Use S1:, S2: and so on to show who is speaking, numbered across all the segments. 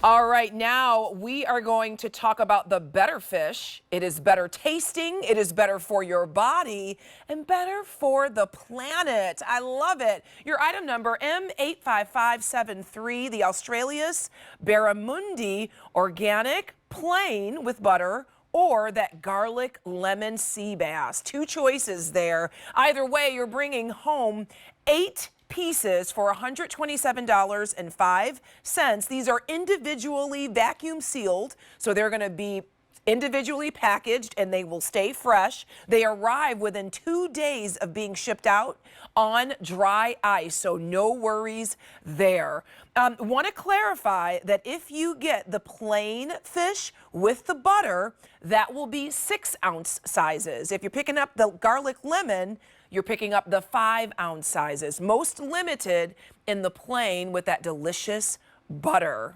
S1: All right, now we are going to talk about the better fish. It is better tasting, it is better for your body, and better for the planet. I love it. Your item number, M85573, the Australis Barramundi Organic Plain with butter, or that garlic lemon sea bass. Two choices there. Either way, you're bringing home 8 pieces for $127.05. These are individually vacuum sealed, so they're going to be individually packaged and they will stay fresh. They arrive within 2 days of being shipped out on dry ice, so no worries there. Want to clarify that if you get the plain fish with the butter, that will be 6-ounce sizes. If you're picking up the garlic lemon, you're picking up the 5-ounce sizes. Most limited in the plain with that delicious butter.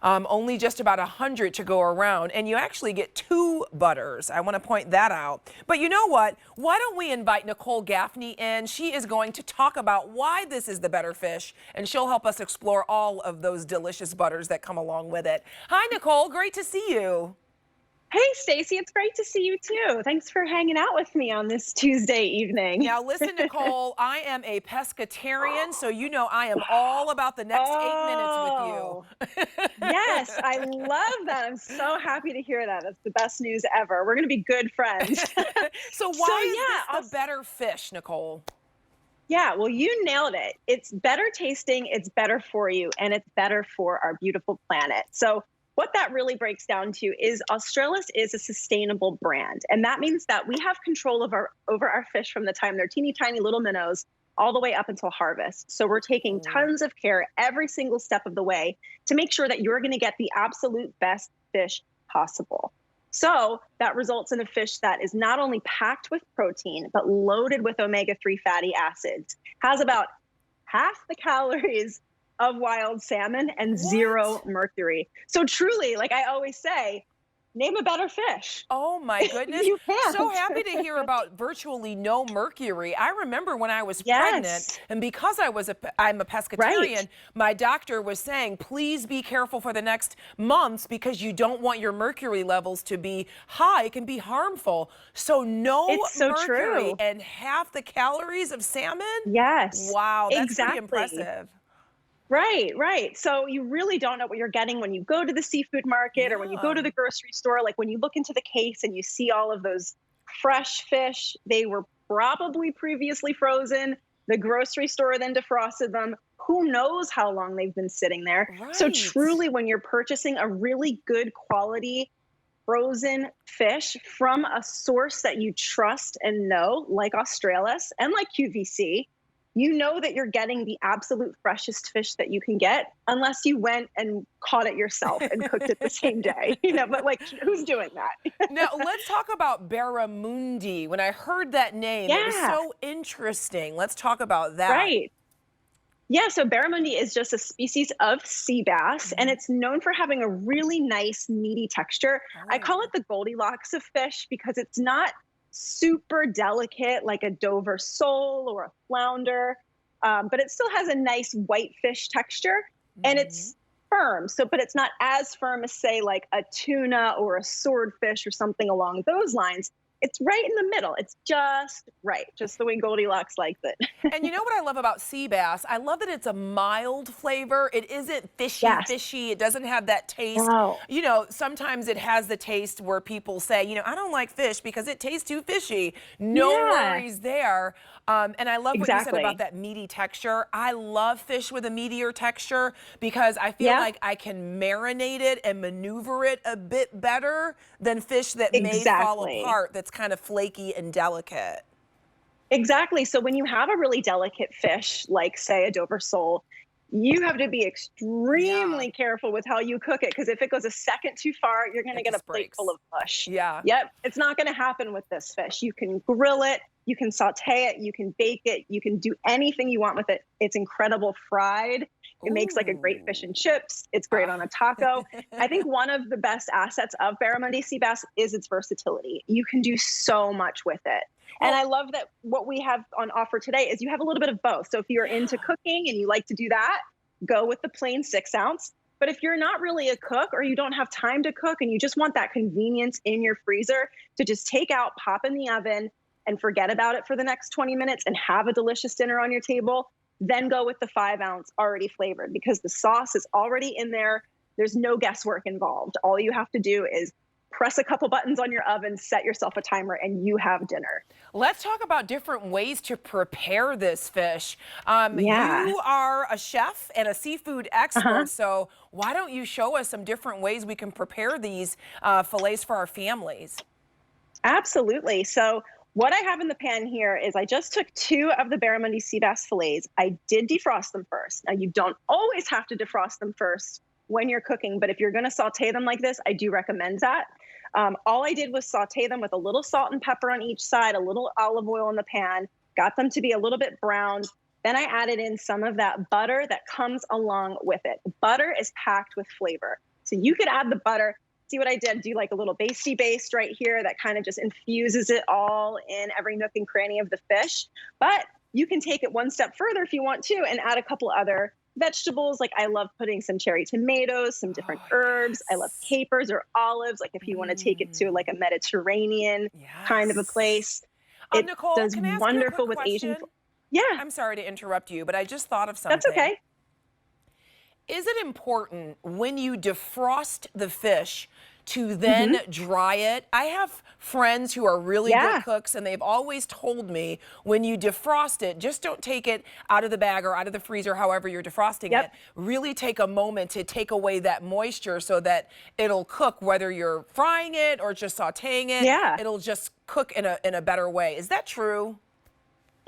S1: Only just about 100 to go around, and you actually get 2 butters. I want to point that out. But you know what? Why don't we invite Nicole Gaffney in? She is going to talk about why this is the better fish, and she'll help us explore all of those delicious butters that come along with it. Hi, Nicole. Great to see you.
S2: Hey, Stacy, it's great to see you too. Thanks for hanging out with me on this Tuesday evening.
S1: Now, listen, Nicole, I am a pescatarian, so you know I am all about the next 8 minutes with you.
S2: Yes, I love that. I'm so happy to hear that. That's the best news ever. We're going to be good friends.
S1: So why is this the better fish, Nicole?
S2: Yeah, well, you nailed it. It's better tasting, it's better for you, and it's better for our beautiful planet. So what that really breaks down to is Australis is a sustainable brand. And that means that we have control over our fish from the time they're teeny tiny little minnows all the way up until harvest. So we're taking tons of care every single step of the way to make sure that you're going to get the absolute best fish possible. So that results in a fish that is not only packed with protein, but loaded with omega-3 fatty acids, has about half the calories of wild salmon and 0 mercury. So truly, like I always say, name a better fish.
S1: Oh my goodness.
S2: You can't.
S1: So happy to hear about virtually no mercury. I remember when I was pregnant, and because I'm a pescatarian, my doctor was saying, please be careful for the next months because you don't want your mercury levels to be high. It can be harmful. So no mercury and half the calories of salmon?
S2: Yes.
S1: Wow, that's pretty impressive.
S2: Right, right. So you really don't know what you're getting when you go to the seafood market or when you go to the grocery store. Like when you look into the case and you see all of those fresh fish, they were probably previously frozen. The grocery store then defrosted them. Who knows how long they've been sitting there?
S1: Right.
S2: So truly, when you're purchasing a really good quality frozen fish from a source that you trust and know, like Australis and like QVC, you know that you're getting the absolute freshest fish that you can get, unless you went and caught it yourself and cooked it the same day. You know, but like, who's doing that?
S1: Now, let's talk about Barramundi. When I heard that name, it was so interesting. Let's talk about that.
S2: Right. Yeah, so Barramundi is just a species of sea bass, and it's known for having a really nice, meaty texture. I call it the Goldilocks of fish because it's not super delicate like a Dover sole or a flounder, but it still has a nice white fish texture, and it's firm. So, but it's not as firm as, say, like a tuna or a swordfish or something along those lines. It's right in the middle. It's just right, just the way Goldilocks likes it.
S1: And you know what I love about sea bass? I love that it's a mild flavor. It isn't fishy. It doesn't have that taste.
S2: Wow.
S1: You know, sometimes it has the taste where people say, you know, I don't like fish because it tastes too fishy. No worries there. And I love what you said about that meaty texture. I love fish with a meatier texture because I feel like I can marinate it and maneuver it a bit better than fish that may fall apart, that's kind of flaky and delicate.
S2: Exactly. So when you have a really delicate fish, like say a Dover sole, you have to be extremely careful with how you cook it, because if it goes a second too far, you're going to get a plate full of mush. Yep. It's not going to happen with this fish. You can grill it, you can saute it, you can bake it, you can do anything you want with it. It's incredible fried. It makes like a great fish and chips. It's great on a taco. I think one of the best assets of Barramundi sea bass is its versatility. You can do so much with it. And I love that what we have on offer today is you have a little bit of both. So if you're into cooking and you like to do that, go with the plain 6-ounce. But if you're not really a cook or you don't have time to cook and you just want that convenience in your freezer to just take out, pop in the oven, and forget about it for the next 20 minutes and have a delicious dinner on your table, then go with the 5-ounce already flavored because the sauce is already in there. There's no guesswork involved. All you have to do is press a couple buttons on your oven, set yourself a timer, and you have dinner.
S1: Let's talk about different ways to prepare this fish.
S2: Yeah.
S1: You are a chef and a seafood expert, so why don't you show us some different ways we can prepare these fillets for our families?
S2: Absolutely. So what I have in the pan here is I just took 2 of the Barramundi sea bass fillets. I did defrost them first. Now, you don't always have to defrost them first when you're cooking, but if you're going to saute them like this, I do recommend that. All I did was saute them with a little salt and pepper on each side, a little olive oil in the pan, got them to be a little bit browned. Then I added in some of that butter that comes along with it. Butter is packed with flavor. So you could add the butter. See what I did? Do like a little basty baste right here that kind of just infuses it all in every nook and cranny of the fish. But you can take it one step further if you want to and add a couple other vegetables. Like I love putting some cherry tomatoes, some different herbs. I love capers or olives. Like if you want to take it to like a Mediterranean kind of a place. It
S1: Nicole,
S2: does
S1: can I ask
S2: wonderful
S1: you a quick
S2: with Asian.
S1: question?
S2: Yeah,
S1: I'm sorry to interrupt you, but I just thought of something.
S2: that's okay.
S1: Is it important when you defrost the fish to then dry it? I have friends who are really good cooks, and they've always told me when you defrost it, just don't take it out of the bag or out of the freezer, however you're defrosting it. Really take a moment to take away that moisture so that it'll cook, whether you're frying it or just sauteing it. It'll just cook in a better way. Is that true?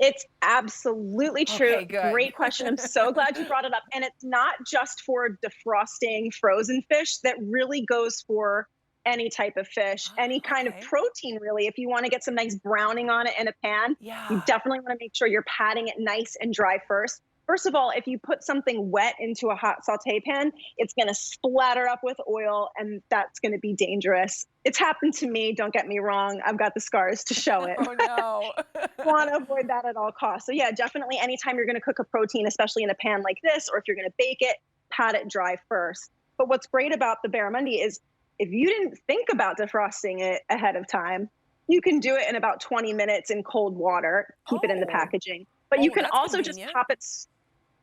S2: It's absolutely true.
S1: Okay, good.
S2: Great question. I'm so glad you brought it up. And it's not just for defrosting frozen fish. That really goes for any type of fish, any kind of protein, really. If you want to get some nice browning on it in a pan, you definitely want to make sure you're patting it nice and dry first. First of all, if you put something wet into a hot saute pan, it's going to splatter up with oil, and that's going to be dangerous. It's happened to me. Don't get me wrong. I've got the scars to show it.
S1: Oh, no.
S2: Want to avoid that at all costs. So yeah, definitely anytime you're going to cook a protein, especially in a pan like this, or if you're going to bake it, pat it dry first. But what's great about the Barramundi is if you didn't think about defrosting it ahead of time, you can do it in about 20 minutes in cold water, keep it in the packaging. But you can also just pop it.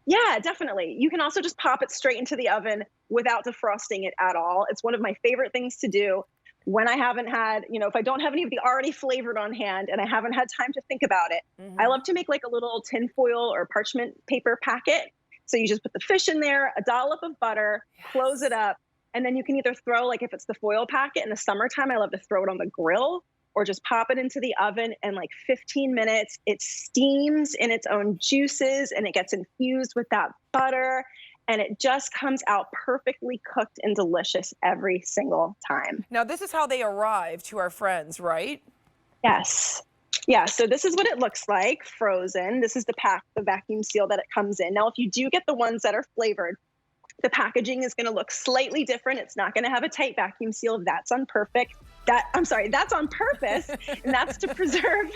S2: Yeah, definitely. You can also just pop it straight into the oven without defrosting it at all. It's one of my favorite things to do when I haven't had, if I don't have any of the already flavored on hand and I haven't had time to think about it. I love to make like a little tinfoil or parchment paper packet. So you just put the fish in there, a dollop of butter, close it up, and then you can either throw, like if it's the foil packet in the summertime, I love to throw it on the grill, or just pop it into the oven, and like 15 minutes, it steams in its own juices and it gets infused with that butter, and it just comes out perfectly cooked and delicious every single time.
S1: Now, this is how they arrive to our friends, right?
S2: Yes. Yeah, so this is what it looks like frozen. This is the pack, the vacuum seal that it comes in. Now, if you do get the ones that are flavored, the packaging is going to look slightly different. It's not going to have a tight vacuum seal. That's on purpose. That's on purpose, and that's to preserve.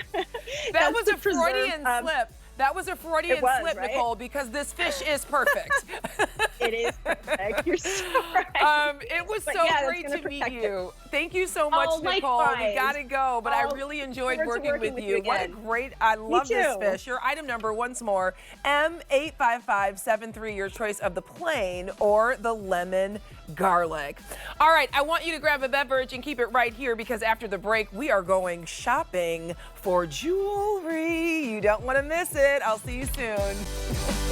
S1: That was a Freudian slip. That was a Freudian slip,
S2: right?
S1: Nicole, because this fish is perfect.
S2: It is perfect. You're so right.
S1: It was so great to meet you. Thank you so much, Nicole.
S2: Likewise.
S1: We got to go, but I really enjoyed working with you. What a great, I love this fish. Your item number, once more, M85573, your choice of the plain or the lemon garlic. All right, I want you to grab a beverage and keep it right here because after the break, we are going shopping for jewelry. You don't want to miss it. I'll see you soon.